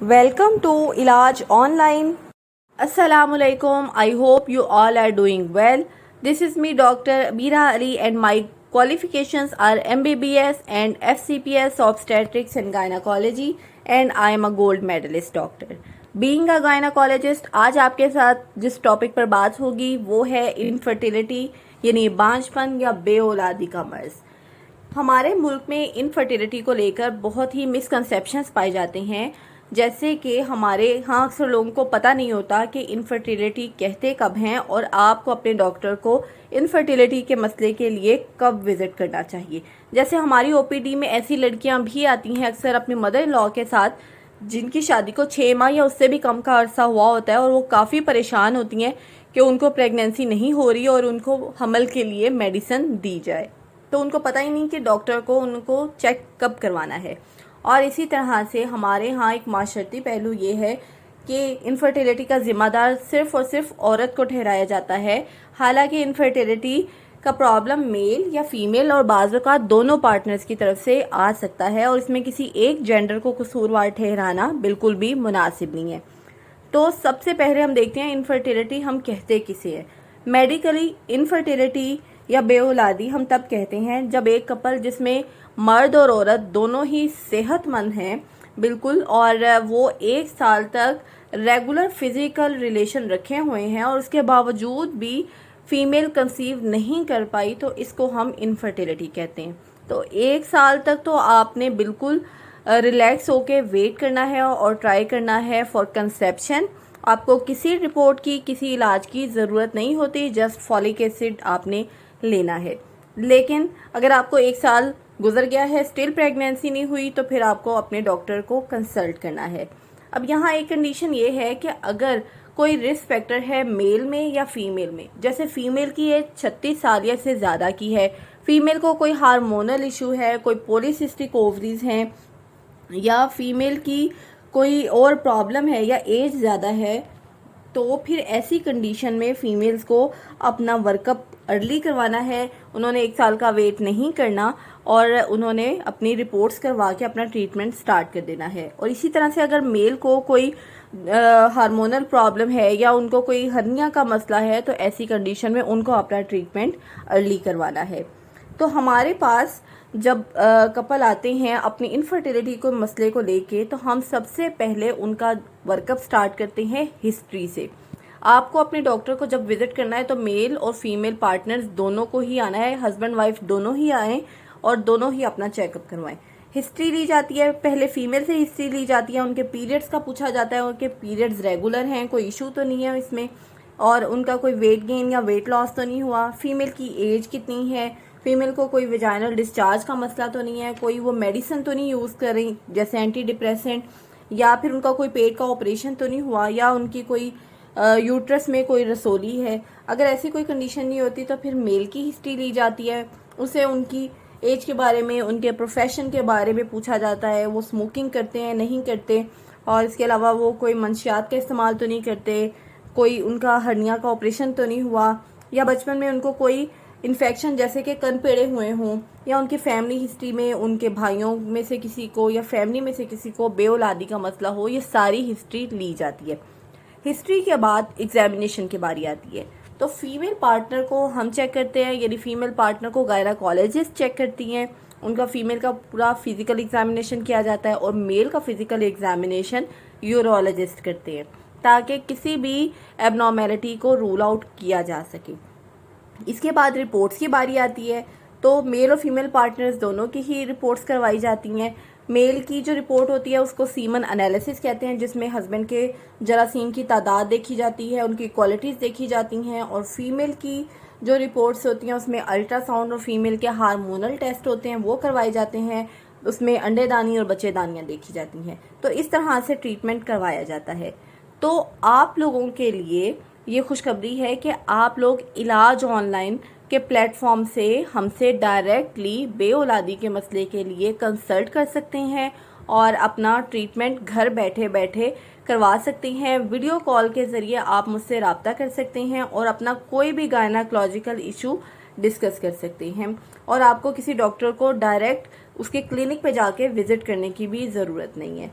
Welcome to Ilaj Online. Assalamualaikum. I hope you all are doing well. This is me, Dr. Amira Ali, and my qualifications are MBBS and FCPS Obstetrics and Gynecology, and I am a gold medalist doctor. Being a gynecologist, आज आपके साथ जिस topic पर बात होगी वो है infertility यानी बांझपन या बेऔलादी का मर्ज। हमारे मुल्क में इनफर्टिलिटी को लेकर बहुत ही मिसकंसेप्शंस पाए जाते हैं, जैसे कि हमारे यहाँ अक्सर लोगों को पता नहीं होता कि इनफर्टिलिटी कहते कब हैं और आपको अपने डॉक्टर को इनफर्टिलिटी के मसले के लिए कब विज़िट करना चाहिए। जैसे हमारी ओपीडी में ऐसी लड़कियाँ भी आती हैं अक्सर अपनी मदर इन लॉ के साथ, जिनकी शादी को 6 माह या उससे भी कम का अरसा हुआ होता है और वो काफ़ी परेशान होती हैं कि उनको प्रेगनेंसी नहीं हो रही और उनको हमल के लिए मेडिसिन दी जाए, तो उनको पता ही नहीं कि डॉक्टर को उनको चेक कब करवाना है। और इसी तरह से हमारे यहाँ एक माशरती पहलू ये है कि इनफर्टिलिटी का ज़िम्मेदार सिर्फ़ और सिर्फ औरत को ठहराया जाता है, हालांकि इनफर्टिलिटी का प्रॉब्लम मेल या फीमेल और बाज़ औक़ात दोनों पार्टनर्स की तरफ से आ सकता है और इसमें किसी एक जेंडर को कसूरवार ठहराना बिल्कुल भी मुनासिब नहीं है। तो सबसे पहले हम देखते हैं इनफर्टिलिटी हम कहते किसे है। मेडिकली इनफर्टिलिटी या बेऔलादी हम तब कहते हैं जब एक कपल जिसमें मर्द और औरत दोनों ही सेहतमंद हैं बिल्कुल, और वो 1 साल तक रेगुलर फिज़िकल रिलेशन रखे हुए हैं और उसके बावजूद भी फीमेल कंसीव नहीं कर पाई, तो इसको हम इनफर्टिलिटी कहते हैं। तो 1 साल तक तो आपने बिल्कुल रिलैक्स होके वेट करना है और ट्राई करना है फॉर कंसेप्शन। आपको किसी रिपोर्ट की, किसी इलाज की ज़रूरत नहीं होती, जस्ट फॉलिक एसिड आपने लेना है। लेकिन अगर आपको 1 साल गुजर गया है, स्टिल प्रेगनेंसी नहीं हुई, तो फिर आपको अपने डॉक्टर को कंसल्ट करना है। अब यहाँ एक कंडीशन ये है कि अगर कोई रिस्क फैक्टर है मेल में या फीमेल में, जैसे फीमेल की एज 36 साल या से ज़्यादा की है, फीमेल को कोई हार्मोनल इशू है, कोई पॉलीसिस्टिक ओवरीज हैं, या फीमेल की कोई और प्रॉब्लम है या एज ज़्यादा है, तो फिर ऐसी कंडीशन में फ़ीमेल्स को अपना वर्कअप अर्ली करवाना है। उन्होंने 1 साल का वेट नहीं करना और उन्होंने अपनी रिपोर्ट्स करवा के अपना ट्रीटमेंट स्टार्ट कर देना है। और इसी तरह से अगर मेल को कोई हार्मोनल प्रॉब्लम है या उनको कोई हर्निया का मसला है, तो ऐसी कंडीशन में उनको अपना ट्रीटमेंट अर्ली करवाना है। तो हमारे पास जब कपल आते हैं अपनी इनफर्टिलिटी को मसले को लेके, तो हम सबसे पहले उनका वर्कअप स्टार्ट करते हैं हिस्ट्री से। आपको अपने डॉक्टर को जब विज़िट करना है तो मेल और फीमेल पार्टनर्स दोनों को ही आना है, हस्बैंड वाइफ दोनों ही आएँ और दोनों ही अपना चेकअप करवाएं। हिस्ट्री ली जाती है, पहले फीमेल से हिस्ट्री ली जाती है, उनके पीरियड्स का पूछा जाता है, उनके पीरियड्स रेगुलर हैं, कोई इशू तो नहीं है इसमें, और उनका कोई वेट गेन या वेट लॉस तो नहीं हुआ, फीमेल की एज कितनी है, फीमेल को कोई वेजाइनल डिस्चार्ज का मसला तो नहीं है, कोई वो मेडिसिन तो नहीं यूज़ कर रही जैसे एंटी डिप्रेसेंट, या फिर उनका कोई पेट का ऑपरेशन तो नहीं हुआ, या उनकी कोई यूट्रस में कोई रसोली है। अगर ऐसी कोई कंडीशन नहीं होती तो फिर मेल की हिस्ट्री ली जाती है, उसे उनकी एज के बारे में, उनके प्रोफेशन के बारे में पूछा जाता है, वो स्मोकिंग करते हैं नहीं करते, और इसके अलावा वो कोई मंशियात का इस्तेमाल तो नहीं करते, कोई उनका हर्निया का ऑपरेशन तो नहीं हुआ, या बचपन में उनको कोई इन्फेक्शन जैसे कि कन पेड़े हुए हों, या उनकी फैमिली हिस्ट्री में उनके भाइयों में से किसी को या फैमिली में से किसी को बेऔलादी का मसला हो। ये सारी हिस्ट्री ली जाती है। हिस्ट्री के बाद एग्जामिनेशन की बारी आती है, तो फीमेल पार्टनर को हम चेक करते हैं, यानी फीमेल पार्टनर को गायनेकोलॉजिस्ट चेक करती हैं। उनका फीमेल का पूरा फिजिकल एग्जामिनेशन किया जाता है और मेल का फिजिकल एग्जामिनेशन यूरोलॉजिस्ट करते हैं, ताकि किसी भी एबनॉर्मेलिटी को रूल आउट किया जा सके। इसके बाद रिपोर्ट्स की बारी आती है, तो मेल और फीमेल पार्टनर्स दोनों की ही रिपोर्ट्स करवाई जाती हैं। मेल की जो रिपोर्ट होती है उसको सीमन एनालिसिस कहते हैं, जिसमें हस्बैंड के जरासीम की तादाद देखी जाती है, उनकी क्वालिटीज़ देखी जाती हैं। और फीमेल की जो रिपोर्ट्स होती हैं उसमें अल्ट्रासाउंड और फीमेल के हार्मोनल टेस्ट होते हैं वो करवाए जाते हैं, उसमें अंडेदानी और बच्चेदानियाँ देखी जाती हैं। तो इस तरह से ट्रीटमेंट करवाया जाता है। तो आप लोगों के लिए ये खुशखबरी है कि आप लोग इलाज ऑनलाइन के प्लेटफॉर्म से हमसे डायरेक्टली बेऔलादी के मसले के लिए कंसल्ट कर सकते हैं और अपना ट्रीटमेंट घर बैठे बैठे करवा सकते हैं। वीडियो कॉल के ज़रिए आप मुझसे रब्ता कर सकते हैं और अपना कोई भी गायनेकोलॉजिकल इशू डिस्कस कर सकते हैं और आपको किसी डॉक्टर को डायरेक्ट उसके क्लिनिक पे जाके विजिट करने की भी ज़रूरत नहीं है।